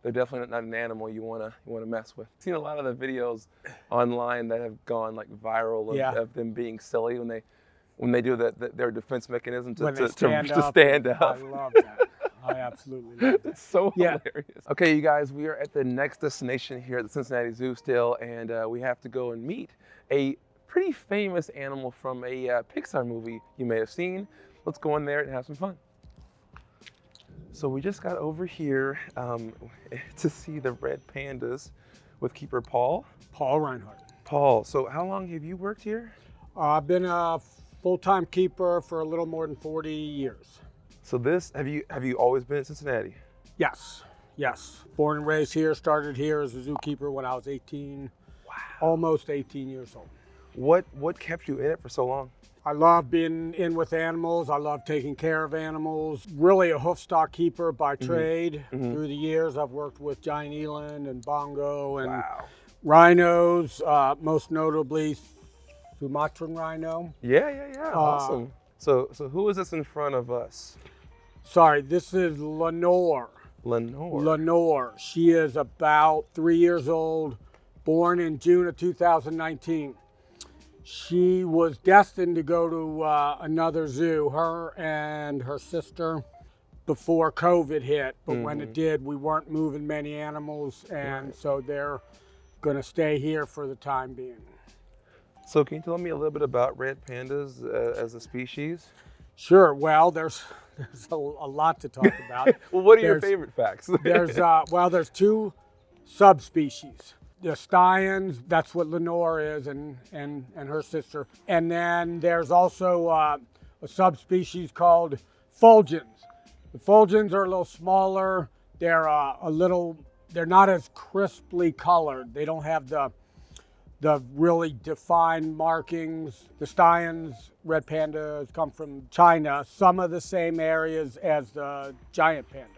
they're definitely not an animal you wanna mess with. I've seen a lot of the videos online that have gone like viral of them being silly when they do their defense mechanism to stand up. I love that. I absolutely love that. It's so hilarious. Okay, you guys, we are at the next destination here at the Cincinnati Zoo still, and we have to go and meet a pretty famous animal from a Pixar movie you may have seen. Let's go in there and have some fun. So we just got over here to see the red pandas with keeper Paul. Paul Reinhart. Paul, so how long have you worked here? I've been a full-time keeper for a little more than 40 years. So have you always been in Cincinnati? Yes, yes. Born and raised here, started here as a zookeeper when I was 18, almost 18 years old. What kept you in it for so long? I love being in with animals. I love taking care of animals. Really a hoof stock keeper by trade. Through the years, I've worked with giant eland and bongo and rhinos, most notably Sumatran rhino. Yeah. Awesome. So who is this in front of us? Sorry, this is Lenore. Lenore. She is about 3 years old, born in June of 2019. She was destined to go to another zoo, her and her sister, before COVID hit. But when it did, we weren't moving many animals, and so they're going to stay here for the time being. So can you tell me a little bit about red pandas as a species? Sure. Well, there's a lot to talk about. Well, what are your favorite facts? There's two subspecies. The stallions, that's what Lenore is, and her sister. And then there's also a subspecies called fulgens. The fulgens are a little smaller. They're they're not as crisply colored. They don't have the really defined markings. The stallions, red pandas, come from China, some of the same areas as the giant panda.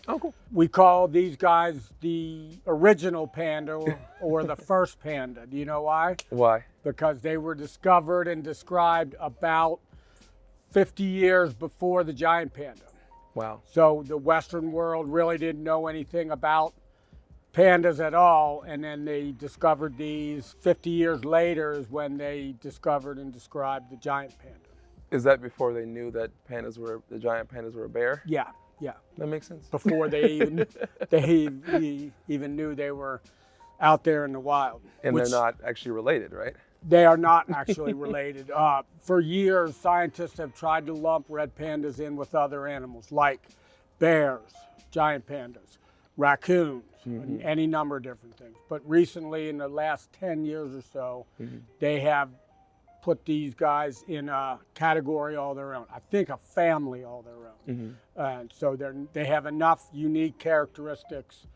Oh, cool. We call these guys the original panda or the first panda. Do you know why? Why? Because they were discovered and described about 50 years before the giant panda. Wow. So the Western world really didn't know anything about pandas at all, and then they discovered these 50 years later is when they discovered and described the giant panda. Is that before they knew that the giant pandas were a bear? Yeah. That makes sense. Before they even knew they were out there in the wild. And they're not actually related, right? They are not actually related. For years, scientists have tried to lump red pandas in with other animals like bears, giant pandas, raccoons, and any number of different things. But recently, in the last 10 years or so, they have put these guys in a category all their own. I think a family all their own. And so they have enough unique characteristics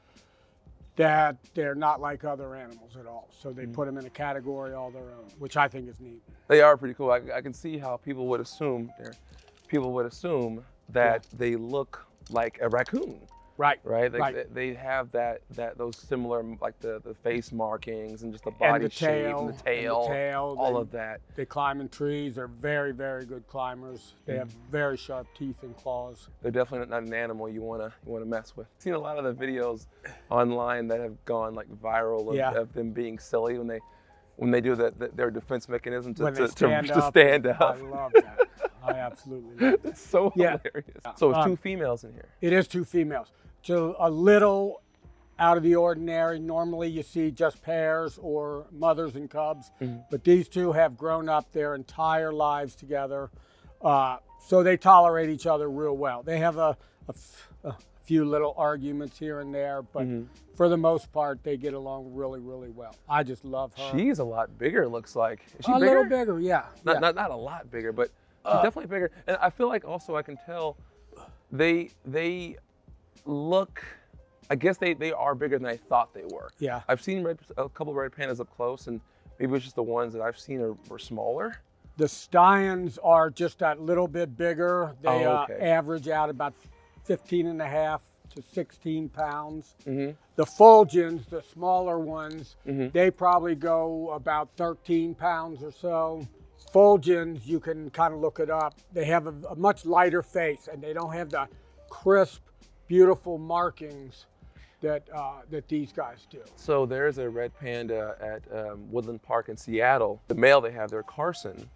that they're not like other animals at all. So they put them in a category all their own, which I think is neat. They are pretty cool. I can see how people would assume that they look like a raccoon. Right. They have those similar, like the face markings and just the body shape and the tail, all of that. They climb in trees. They're very, very good climbers. They have very sharp teeth and claws. They're definitely not an animal you wanna mess with. I've seen a lot of the videos online that have gone like viral of them being silly when they do their defense mechanism to stand up. I love that. I absolutely love that. It's so hilarious. So it's two females in here. It is two females. So a little out of the ordinary. Normally you see just pairs or mothers and cubs, but these two have grown up their entire lives together. So they tolerate each other real well. They have a few little arguments here and there, but for the most part, they get along really, really well. I just love her. She's a lot bigger, it looks like. Is she a bigger? Little bigger, yeah. Not a lot bigger, but she's definitely bigger. And I feel like also I can tell they look, I guess they are bigger than I thought they were. Yeah. I've seen a couple of red pandas up close, and maybe it's just the ones that I've seen were smaller. The stallions are just that little bit bigger. They average out about 15.5 to 16 pounds. The fulgens, the smaller ones, they probably go about 13 pounds or so. Fulgens, you can kind of look it up. They have a much lighter face, and they don't have the crisp, beautiful markings that these guys do. So there's a red panda at Woodland Park in Seattle. The male they have there, Carson,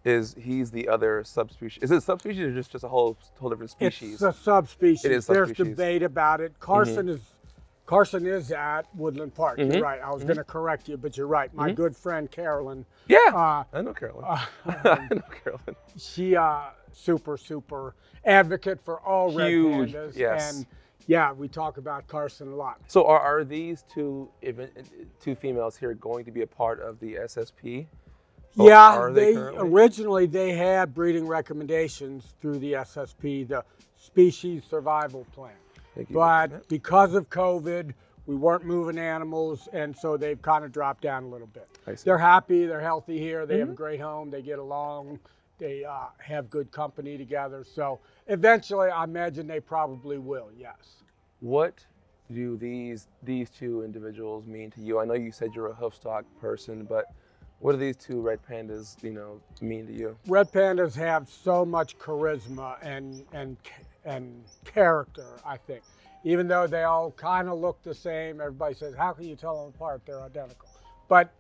he's the other subspecies. Is it a subspecies or just a whole different species? It's a subspecies. It is There's subspecies. debate about it. Carson is at Woodland Park. You're right. I was going to correct you, but you're right. My good friend Carolyn. Yeah, I know Carolyn. I know Carolyn. She super advocate for all red pandas. Yes. And yeah, we talk about Carson a lot. So are these two females here going to be a part of the SSP? Yeah, they originally they had breeding recommendations through the SSP, the Species Survival Plan. But because of COVID, we weren't moving animals, and so they've kind of dropped down a little bit. They're happy, they're healthy here, they have a great home, they get along, they have good company together. So eventually, I imagine they probably will, yes. What do these two individuals mean to you? I know you said you're a hoofstock person, but what do these two red pandas, mean to you? Red pandas have so much charisma and character, I think. Even though they all kind of look the same, everybody says, how can you tell them apart? They're identical. But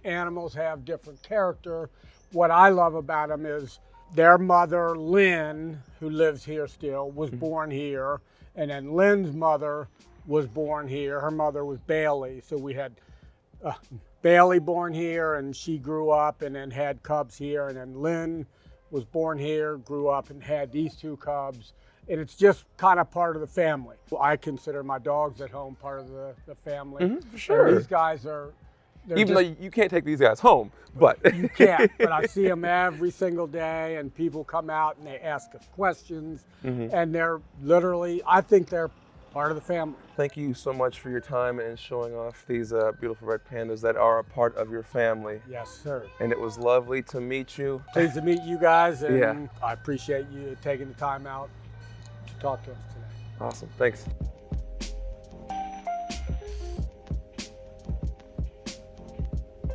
animals have different character. What I love about them is their mother, Lynn, who lives here still, was born here. And then Lynn's mother was born here. Her mother was Bailey. So we had Bailey born here, and she grew up and then had cubs here. And then Lynn was born here, grew up and had these two cubs. And it's just kind of part of the family. I consider my dogs at home part of the family. For sure. And these guys are... Even though you can't take these guys home, but... You can't, but I see them every single day, and people come out and they ask us questions. And they're literally, I think they're part of the family. Thank you so much for your time and showing off these beautiful red pandas that are a part of your family. Yes, sir. And it was lovely to meet you. Pleased to meet you guys, and I appreciate you taking the time out to talk to us today. Awesome, thanks.